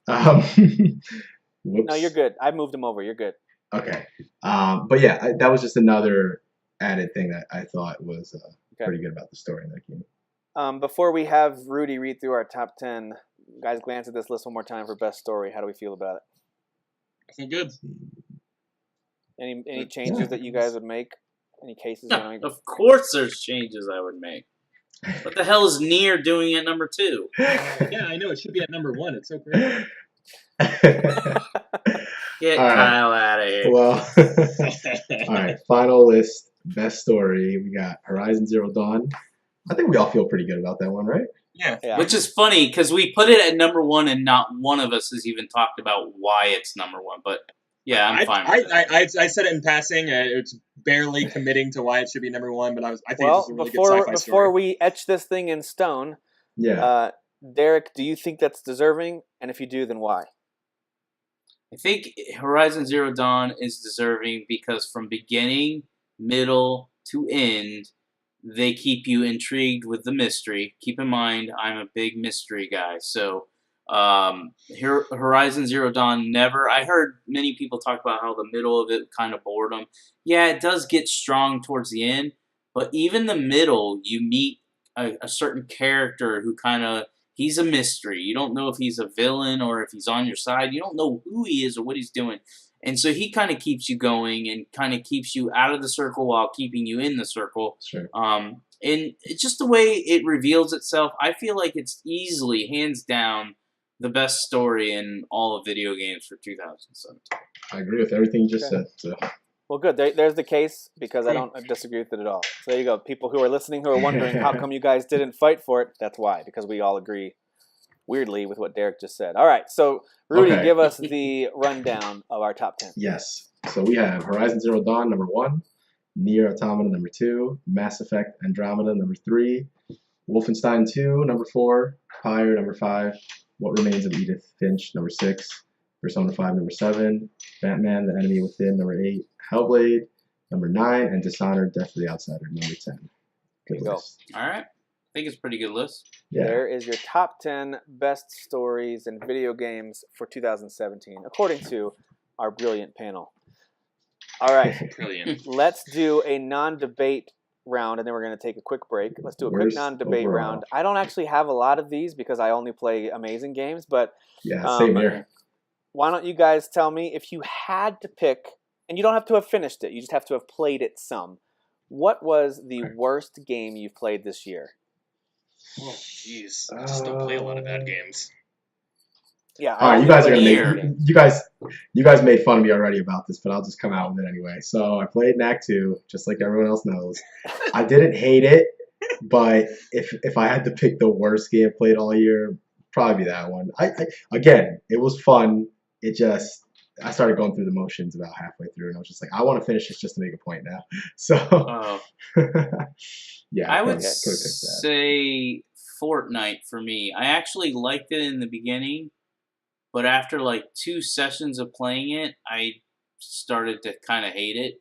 Whoops. No, you're good. I moved them over. You're good. Okay. But yeah, that was just another added thing that I thought was pretty good about the story in that game. Before we have Rudy read through our top 10, guys, glance at this list one more time for best story. How do we feel about it? I feel good. Any changes that you guys would make? Any cases you want to make? Of course there's changes I would make. What the hell is Nier doing at number 2? Yeah, I know. It should be at number 1. It's so great. Get All right. Kyle out of here. Well, all right. Final list, best story. We got Horizon Zero Dawn. I think we all feel pretty good about that one, right? Yeah. Which is funny because we put it at number 1 and not one of us has even talked about why it's number 1. But yeah, I'm fine with it. I said it in passing. It's barely committing to why it should be number 1, but I think Well, it's a really good sci-fi before story. we etch this thing in stone, Yeah. Derek, do you think that's deserving? And if you do, then why? I think Horizon Zero Dawn is deserving because from beginning, middle to end, they keep you intrigued with the mystery. Keep in mind, I'm a big mystery guy, so Horizon Zero Dawn never. I heard many people talk about how the middle of it kind of bored them. Yeah, it does get strong towards the end, but even the middle, you meet a certain character who kind of he's a mystery. You don't know if he's a villain or if he's on your side. You don't know who he is or what he's doing. And so he kind of keeps you going and kind of keeps you out of the circle while keeping you in the circle. Sure. And it's just the way it reveals itself. I feel like it's easily, hands down, the best story in all of video games for 2017. I agree with everything you just said. So. Well, good. There's the case, because I don't disagree with it at all. So there you go. People who are listening who are wondering how come you guys didn't fight for it, that's why. Because we all agree, weirdly, with what Derek just said. All right. So, Rudy, Okay. give us the rundown of our top 10. Yes. So we have Horizon Zero Dawn number 1, Nier Automata number 2, Mass Effect Andromeda number 3, Wolfenstein 2 number 4, Pyre number 5, What Remains of Edith Finch number 6, Persona 5 number 7, Batman: The Enemy Within number 8, Hellblade number 9, and Dishonored: Death of the Outsider number 10. Good Go. list. All right. I think it's a pretty good list. Yeah. There is your top 10 best stories in video games for 2017, according to our brilliant panel. All right. Brilliant. Let's do a non-debate round, and then we're going to take a quick break. Let's do a quick Worst non-debate overall. round. I don't actually have a lot of these because I only play amazing games, but Yeah, same here. why don't you guys tell me, if you had to pick, and you don't have to have finished it, you just have to have played it some, what was the worst game you've played this year? Oh, jeez. I just don't play a lot of bad games. Yeah. All right, you guys are gonna make you guys made fun of me already about this, but I'll just come out with it anyway. So I played Knack 2, just like everyone else knows. I didn't hate it, but if I had to pick the worst game played all year, probably be that one. I again, it was fun. It just I started going through the motions about halfway through, and I was just like, I want to finish this just to make a point now. So yeah, I would could've picked that. say Fortnite for me. I actually liked it in the beginning, but after like 2 sessions of playing it, I started to kind of hate it.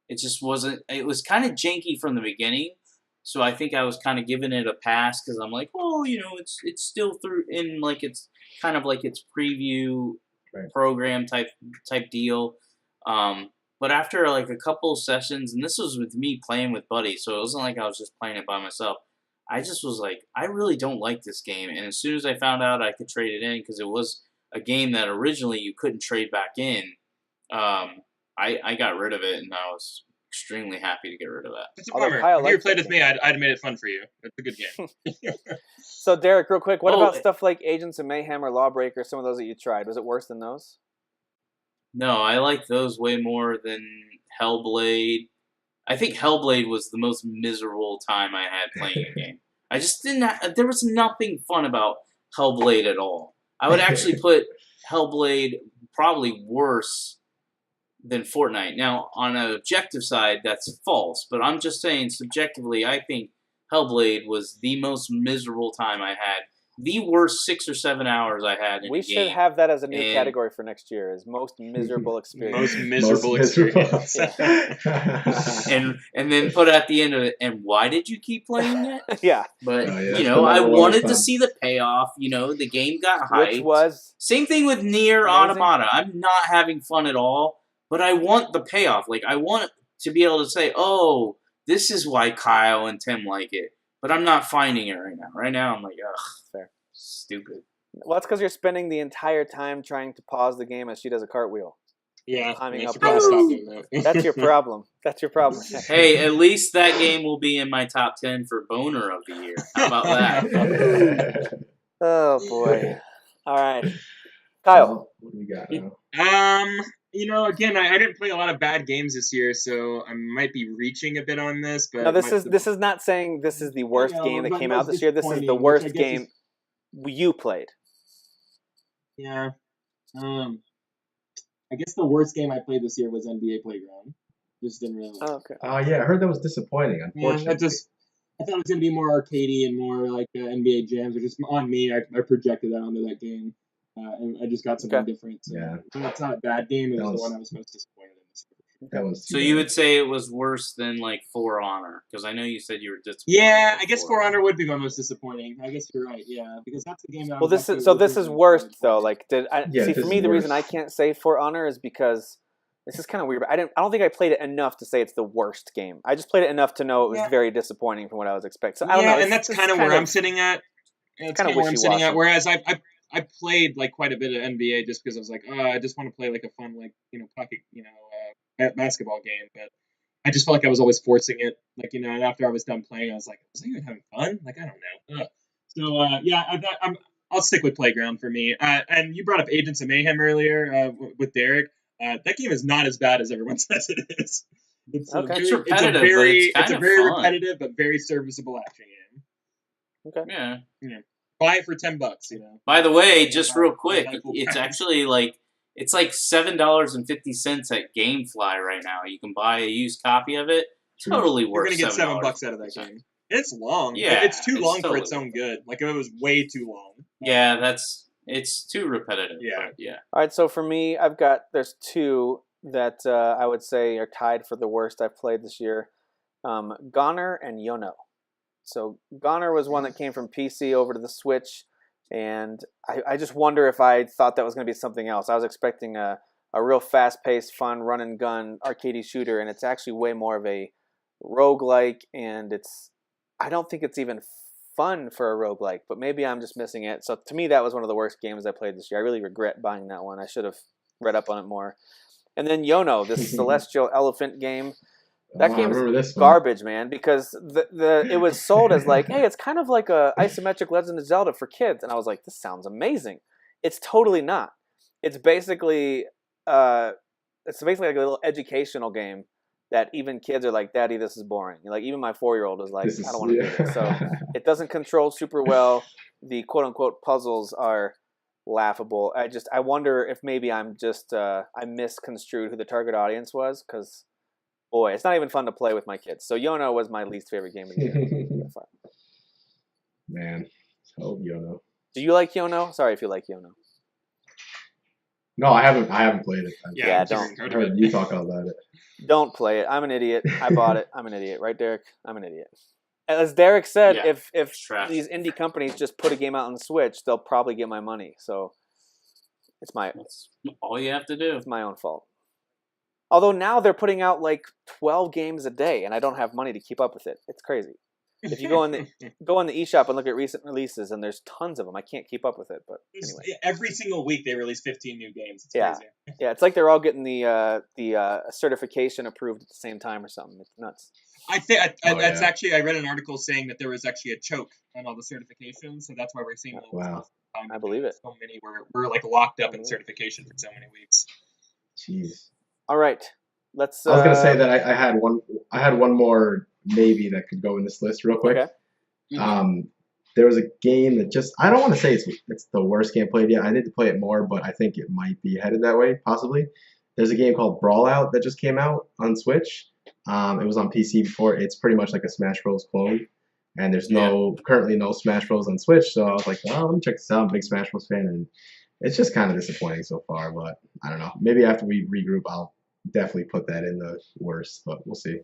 It just wasn't. It was kind of janky from the beginning, so I think I was kind of giving it a pass because I'm like, oh, it's still through in like it's kind of like its preview program type deal. But after like a couple of sessions, and this was with me playing with buddies, so it wasn't like I was just playing it by myself. I just was like, I really don't like this game. And as soon as I found out I could trade it in, because it was a game that originally you couldn't trade back in, I got rid of it, and I was extremely happy to get rid of that. It's a Although bummer. Kyle If you likes played that with me, I'd have made it fun for you. It's a good game. So, Derek, real quick, what Oh, about stuff like Agents of Mayhem or Lawbreaker, some of those that you tried? Was it worse than those? No, I like those way more than Hellblade. I think Hellblade was the most miserable time I had playing a game. I just didn't. There was nothing fun about Hellblade at all. I would actually put Hellblade probably worse than Fortnite. Now, on an objective side, that's false. But I'm just saying, subjectively, I think Hellblade was the most miserable time I had. The worst 6 or 7 hours I had in We a game. should have that as a new And- category for next year, is most miserable experience. Most miserable experience. and then put at the end of it, and why did you keep playing it? Yeah. But, Oh, yeah. I Another one wanted fun. to see the payoff. The game got hyped. Which was Same thing with Nier amazing. Automata. I'm not having fun at all, but I want the payoff. Like, I want to be able to say, oh, this is why Kyle and Tim like it. But I'm not finding it right now. Right now, I'm like, ugh, fair. Stupid. Well, that's because you're spending the entire time trying to pause the game as she does a cartwheel. Yeah, Climbing I up should probably ladders. stop doing that. That's your problem. That's your problem. Hey, at least that game will be in my top 10 for Boner of the Year. How about that? Oh, boy. All right. Kyle. What do we got now? Again, I didn't play a lot of bad games this year, so I might be reaching a bit on this. But No, this is not saying this is the worst game that came out this year. This is the worst game you played. Yeah. I guess the worst game I played this year was NBA Playground. Just didn't really. Oh, okay. Yeah, I heard that was disappointing, unfortunately. I thought it was going to be more arcadey and more like NBA jams, or just on me. I projected that onto that game. and I just got something different. So Yeah. it's not a bad game. It was the was- one I was most disappointed in. That was So you would say it was worse than like For Honor, because I know you said you were disappointed. Yeah, with I guess For Honor would be my most disapponing. I guess you're right. Yeah, because that's the game that I Well, was this is actually this is looking worst forward though. to. Like, Yeah, see this for me is the reason I worse. can't say For Honor is because this is kind of weird. But I don't think I played it enough to say it's the worst game. I just played it enough to know it was Yeah. very disappointing from what I was expecting. So I don't Yeah, know. and that's kind of where I'm sitting at. It's kinda kind of where I'm sitting at. wishy-washy. Whereas I played like quite a bit of NBA just because I was like, oh, I just want to play like a fun pocket basketball game, but I just felt like I was always forcing it. Like and after I was done playing, I was like, was I even having fun? Like I don't know. So yeah, I'll stick with Playground for me. And you brought up Agents of Mayhem earlier with Derek. That game is not as bad as everyone says it is. It's Okay. It's repetitive, but it's a kinda very fun. repetitive but very serviceable action game. Okay. Yeah. Buy it for $10. By the way, just Buy- real buy quick, that full it's price. actually like $7.50 at GameFly right now. You can buy a used copy of it. Totally You're worth gonna get $7 $7 out of that game. It's long. Yeah, It's too it's long for totally its own good. Like it was way too long. Yeah, it's too repetitive. Yeah. But yeah. All right, so for me, there's two that I would say are tied for the worst I've played this year. Goner and Yono. So Goner was one that came from PC over to the Switch, and I just wonder if I thought that was going to be something else. I was expecting a real fast-paced, fun run-and-gun arcadey shooter, and it's actually way more of a roguelike, and I don't think it's even fun for a roguelike, but maybe I'm just missing it. So to me, that was one of the worst games I played this year. I really regret buying that one. I should have read up on it more. And then Yono, this celestial elephant game. That I game remember is this one. garbage, man, because it was sold as like, hey, it's kind of like a isometric Legend of Zelda for kids. And I was like, this sounds amazing. It's totally not. It's basically like a little educational game that even kids are like, Daddy, this is boring. Like even my 4-year-old is like, I don't want to do this. So it doesn't control super well. The quote unquote puzzles are laughable. I wonder if maybe I'm just I misconstrued who the target audience was, because boy, it's not even fun to play with my kids. So Yono was my least favorite game of the year. Man, oh Yono. Do you like Yono? Sorry if you like Yono. No, I haven't played it. Yeah, I'm don't. I heard you talk about it. Don't play it. I'm an idiot. I bought it. I'm an idiot, right, Derek? I'm an idiot. As Derek said, Yeah, if trash. these indie companies just put a game out on the Switch, they'll probably get my money. So it's my That's all you have to do. it's my own fault. Although now they're putting out like 12 games a day, and I don't have money to keep up with it. It's crazy. If you go in the eShop and look at recent releases, and there's tons of them, I can't keep up with it. But anyway, Every single week they release 15 new games. It's Yeah. crazy. yeah, it's like they're all getting the certification approved at the same time or something. It's nuts. I think that's yeah. actually, I read an article saying that there was actually a choke on all the certifications, so that's why we're seeing Wow. I believe it. so many we're like locked up in certification for so many weeks. Jeez. All right, let's. I was gonna say that I had one more maybe that could go in this list real quick. Okay. There was a game that I don't want to say it's the worst game played yet. I need to play it more, but I think it might be headed that way, possibly. There's a game called Brawl Out that just came out on Switch. It was on PC before. It's pretty much like a Smash Bros. Clone, and there's currently no Smash Bros. On Switch. So I was like, oh, let me check this out. I'm a big Smash Bros. Fan, and it's just kind of disappointing so far. But I don't know. Maybe after we regroup, I'll definitely put that in the worst. But we'll see.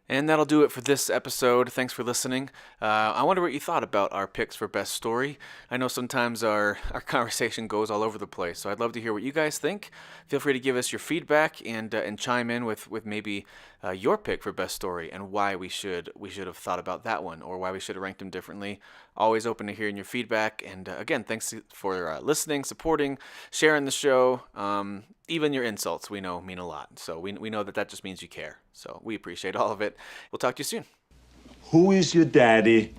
And that'll do it for this episode. Thanks for listening. I wonder what you thought about our picks for best story. I know sometimes our conversation goes all over the place, so I'd love to hear what you guys think. Feel free to give us your feedback and chime in with maybe your pick for best story and why we should have thought about that one, or why we should have ranked them differently. Always open to hearing your feedback. And again, thanks for listening, supporting, sharing the show. Even your insults, we know, mean a lot. So we know that just means you care. So we appreciate all of it. We'll talk to you soon. Who is your daddy?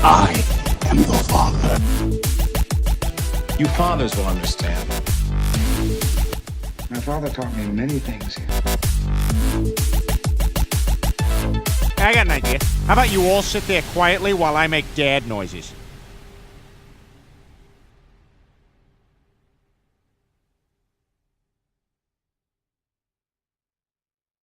I am your father. You fathers will understand. My father taught me many things. I got an idea. How about you all sit there quietly while I make dad noises?